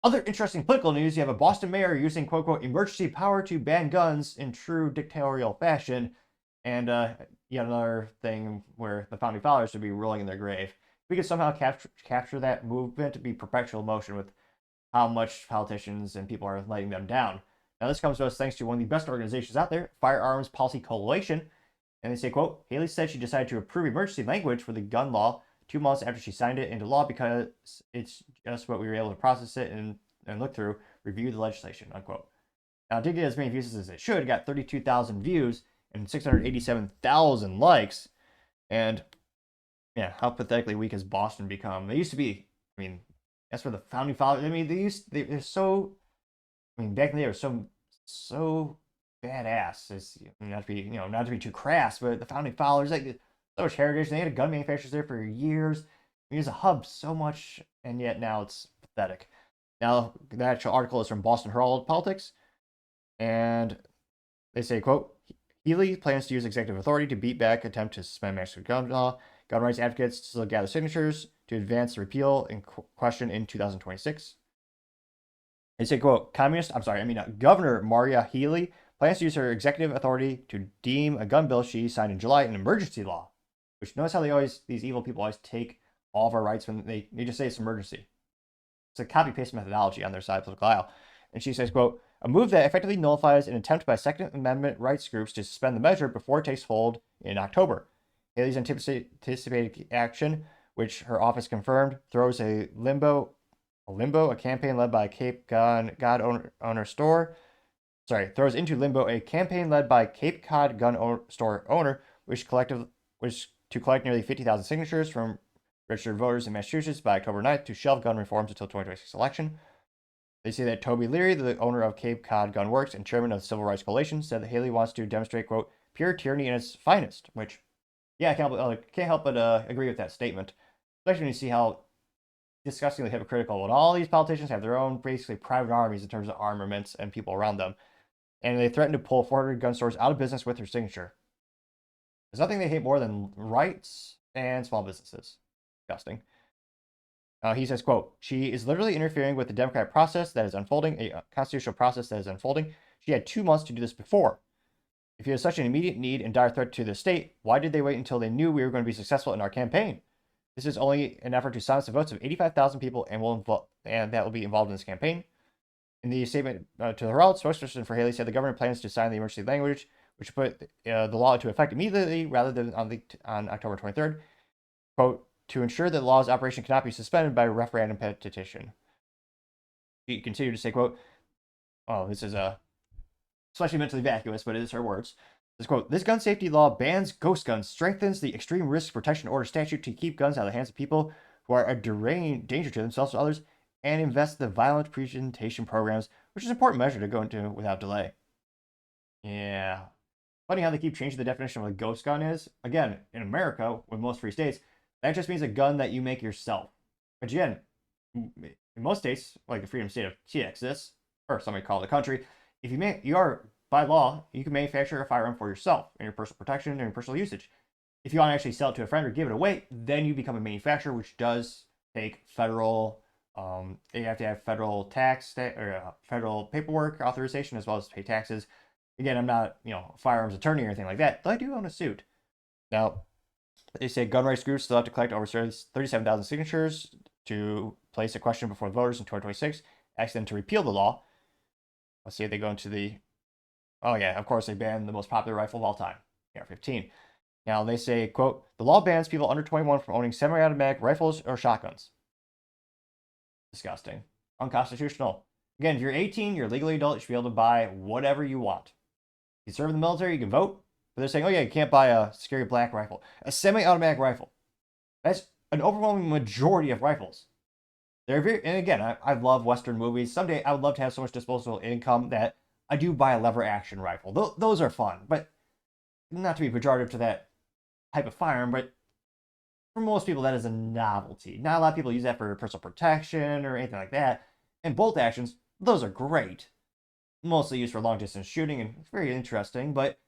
Other interesting political news, you have a Boston mayor using quote unquote emergency power to ban guns in true dictatorial fashion. And yet another thing where the founding fathers would be rolling in their grave. We could somehow capture that movement to be perpetual motion with how much politicians and people are letting them down. Now, this comes to us thanks to one of the best organizations out there, Firearms Policy Coalition. And they say, quote, Haley said she decided to approve emergency language for the gun law 2 months after she signed it into law because it's just what we were able to process it and look through, review the legislation, unquote. Now, it did get as many views as it should. It got 32,000 views and 687,000 likes. And yeah, how pathetically weak has Boston become? They used to be, I mean, that's where the founding fathers, I mean, they're so, I mean, back in the day, they were so badass. It's, not to be, not to be too crass, but the founding fathers, like, so much heritage. They had gun manufacturers there for years. I mean, it was a hub so much, and yet now it's pathetic. Now, the actual article is from Boston Herald Politics, and they say, quote, Healey plans to use executive authority to beat back attempt to suspend Mexican gun law. Gun rights advocates still gather signatures to advance the repeal in question in 2026. They say, quote, Governor Maria Healey plans to use her executive authority to deem a gun bill she signed in July an emergency law. Which, notice how these evil people always take all of our rights when they just say it's emergency. It's a copy-paste methodology on their side of the political aisle. And she says, quote, a move that effectively nullifies an attempt by Second Amendment rights groups to suspend the measure before it takes hold in October. Haley's anticipated action, which her office confirmed, throws a campaign led by Cape God owner store. Throws into limbo a campaign led by Cape Cod gun store owner, which to collect nearly 50,000 signatures from registered voters in Massachusetts by October 9th to shelve gun reforms until 2026 election. They say that Toby Leary, the owner of Cape Cod Gun Works and chairman of the Civil Rights Coalition, said that Haley wants to demonstrate, quote, pure tyranny in its finest, which, yeah, I can't help but agree with that statement, especially when you see how disgustingly hypocritical when all these politicians have their own basically private armies in terms of armaments and people around them, and they threaten to pull 400 gun stores out of business with their signature. There's nothing they hate more than rights and small businesses. Disgusting. He says, quote, she is literally interfering with the democratic process that is unfolding, a constitutional process that is unfolding. She had 2 months to do this before. If you have such an immediate need and dire threat to the state, why did they wait until they knew we were going to be successful in our campaign? This is only an effort to silence the votes of 85,000 people and that will be involved in this campaign. In the statement to the Herald, spokesperson for Haley said the government plans to sign the emergency language, which put the law into effect immediately rather than on October 23rd. Quote, to ensure that the law's operation cannot be suspended by referendum petition. She continued to say, quote, oh, this is especially mentally vacuous, but it is her words. This quote, this gun safety law bans ghost guns, strengthens the extreme risk protection order statute to keep guns out of the hands of people who are a danger to themselves and others, and invest the violent presentation programs, which is an important measure to go into without delay. Yeah. Funny how they keep changing the definition of what a ghost gun is. Again, in America, with most free states, that just means a gun that you make yourself. But again, in most states, like the freedom state of Texas, or somebody call it the country, if you are, by law, you can manufacture a firearm for yourself in your personal protection and your personal usage. If you want to actually sell it to a friend or give it away, then you become a manufacturer, which does take federal, you have to have federal tax or federal paperwork authorization as well as pay taxes. Again, I'm not, a firearms attorney or anything like that, but I do own a suit. Now, they say gun rights groups still have to collect over 37,000 signatures to place a question before the voters in 2026, ask them to repeal the law. Let's see if they go into the... Oh yeah, of course they banned the most popular rifle of all time, AR-15. Now they say, quote, the law bans people under 21 from owning semi-automatic rifles or shotguns. Disgusting. Unconstitutional. Again, if you're 18, you're a legally adult, you should be able to buy whatever you want. You serve in the military, you can vote. But they're saying, oh yeah, you can't buy a scary black rifle. A semi-automatic rifle. That's an overwhelming majority of rifles. They're very, and again, I love Western movies. Someday I would love to have so much disposable income that I do buy a lever action rifle. Those are fun, but not to be pejorative to that type of firearm, but for most people that is a novelty. Not a lot of people use that for personal protection or anything like that. And bolt actions, those are great. Mostly used for long distance shooting and it's very interesting, but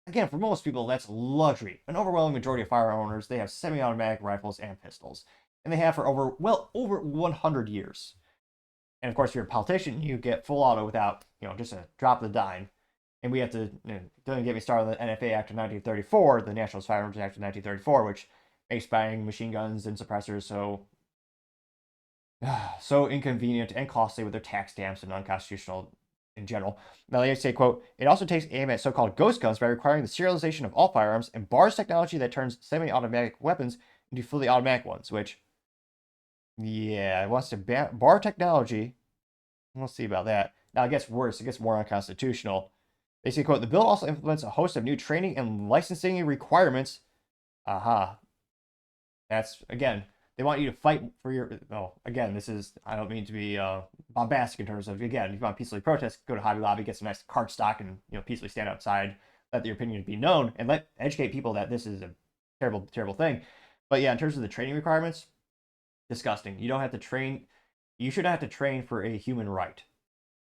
again, for most people, that's luxury. An overwhelming majority of firearm owners, they have semi-automatic rifles and pistols. And they have for over 100 years. And of course, if you're a politician, you get full auto without, just a drop of the dime. And we have to, don't get me started on the NFA Act of 1934, the National Firearms Act of 1934, which makes buying machine guns and suppressors so inconvenient and costly with their tax stamps and unconstitutional in general. Now they say, quote, it also takes aim at so-called ghost guns by requiring the serialization of all firearms and bars technology that turns semi-automatic weapons into fully automatic ones, which, yeah, it wants to bar technology. We'll see about that. Now it gets worse. It gets more unconstitutional. They say, quote, the bill also implements a host of new training and licensing requirements. Aha. That's, again, they want you to fight for your, again, this is, I don't mean to be bombastic in terms of, again, if you want to peacefully protest, go to Hobby Lobby, get some nice card stock, and, peacefully stand outside, let your opinion be known, and educate people that this is a terrible, terrible thing. But yeah, in terms of the training requirements, disgusting. You don't have to train, you should not have to train for a human right.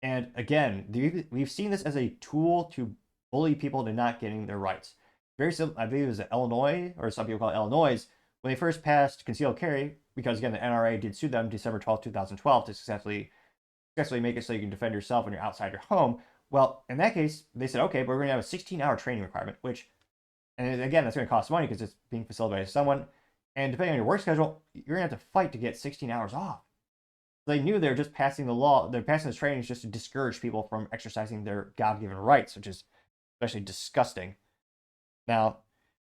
And again, we've seen this as a tool to bully people into not getting their rights. Very simple, I believe it was Illinois, or some people call it Illinois, when they first passed concealed carry, because again, the NRA did sue them December 12, 2012 to successfully make it so you can defend yourself when you're outside your home. Well, in that case, they said, okay, but we're going to have a 16-hour training requirement, which, and again, that's going to cost money because it's being facilitated by someone. And depending on your work schedule, you're going to have to fight to get 16 hours off. They knew they were just passing the law. They're passing this training just to discourage people from exercising their God-given rights, which is especially disgusting. Now,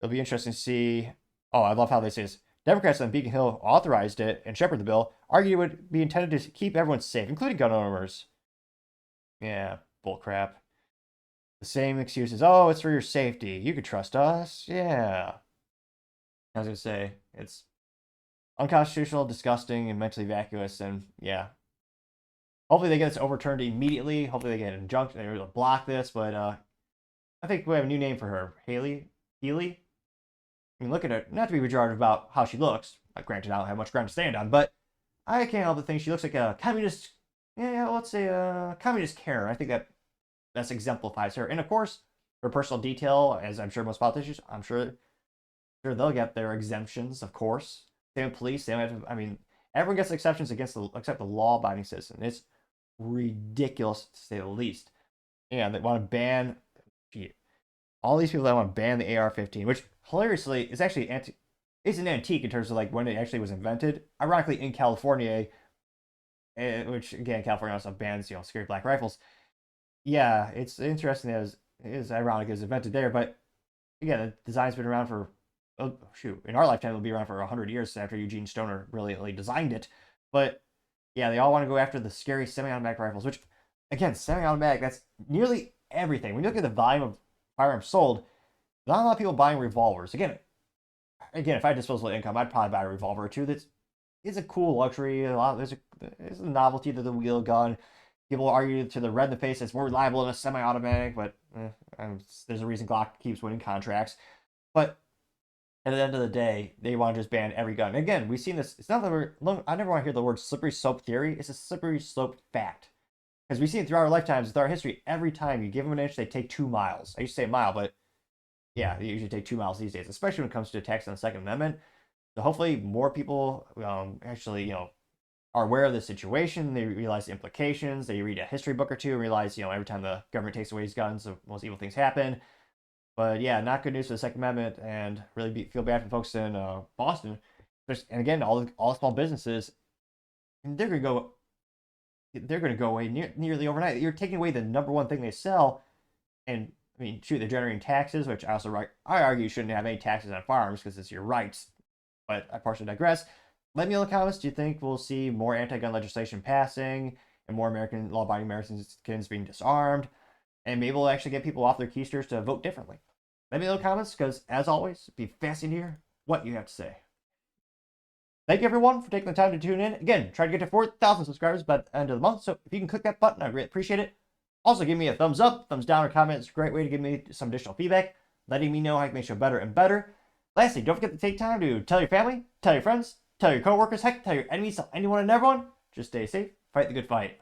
it'll be interesting to see. Oh, I love how they say this. Democrats on Beacon Hill authorized it and shepherded the bill, argued it would be intended to keep everyone safe, including gun owners. Yeah, bullcrap. The same excuses. Oh, it's for your safety. You could trust us. Yeah. I was going to say, it's unconstitutional, disgusting, and mentally vacuous, and yeah. Hopefully they get this overturned immediately. Hopefully they get an injunction. They're able to block this, but I think we have a new name for her. Healy? I mean, look at her. Not to be pejorative about how she looks. Granted, I don't have much ground to stand on, but I can't help but think she looks like a communist. Yeah, let's say a communist Karen. I think that exemplifies her. And of course, her personal detail, as I'm sure most politicians, I'm sure they'll get their exemptions. Of course, same with police. They don't have to, I mean, everyone gets exceptions except the law-abiding citizen. It's ridiculous to say the least. Yeah, they want to ban. All these people that want to ban the AR-15, which hilariously is actually it's an antique in terms of like when it actually was invented. Ironically, in California, which again, California also bans scary black rifles. Yeah, it's interesting that it is ironic it was invented there, but again, the design's been around for in our lifetime it'll be around for 100 years after Eugene Stoner brilliantly designed it. But yeah, they all want to go after the scary semi-automatic rifles, which again, semi-automatic, that's nearly everything. When you look at the volume of firearms sold, not a lot of people buying revolvers. Again, if I had disposable income, I'd probably buy a revolver or two. It's a cool luxury. There's a novelty to the wheel gun. People argue to the red in the face it's more reliable than a semi-automatic, but there's a reason Glock keeps winning contracts. But at the end of the day, they want to just ban every gun. Again, we've seen this. It's not that I never want to hear the word slippery slope theory. It's a slippery slope fact. Because we've seen it throughout our lifetimes, with our history, every time you give them an inch, they take 2 miles. I used to say a mile, but yeah, they usually take 2 miles these days, especially when it comes to attacks on the Second Amendment. So hopefully more people actually, are aware of the situation. They realize the implications. They read a history book or two and realize, every time the government takes away these guns, the most evil things happen. But yeah, not good news for the Second Amendment, and really feel bad for folks in Boston. And again, all small businesses, and they're going to go away nearly overnight. You're taking away the number one thing they sell, and I mean, shoot, they're generating taxes, which I argue you shouldn't have any taxes on firearms because it's your rights. But I partially digress. Let me know in the comments. Do you think we'll see more anti-gun legislation passing and more law-abiding Americans being disarmed? And maybe we'll actually get people off their keysters to vote differently. Let me know in the comments because, as always, it'd be fascinating to hear what you have to say. Thank you, everyone, for taking the time to tune in. Again, try to get to 4,000 subscribers by the end of the month. So if you can click that button, I'd really appreciate it. Also, give me a thumbs up, thumbs down, or comment. It's a great way to give me some additional feedback, letting me know how I can make the show better and better. Lastly, don't forget to take time to tell your family, tell your friends, tell your coworkers, heck, tell your enemies, tell anyone and everyone. Just stay safe, fight the good fight.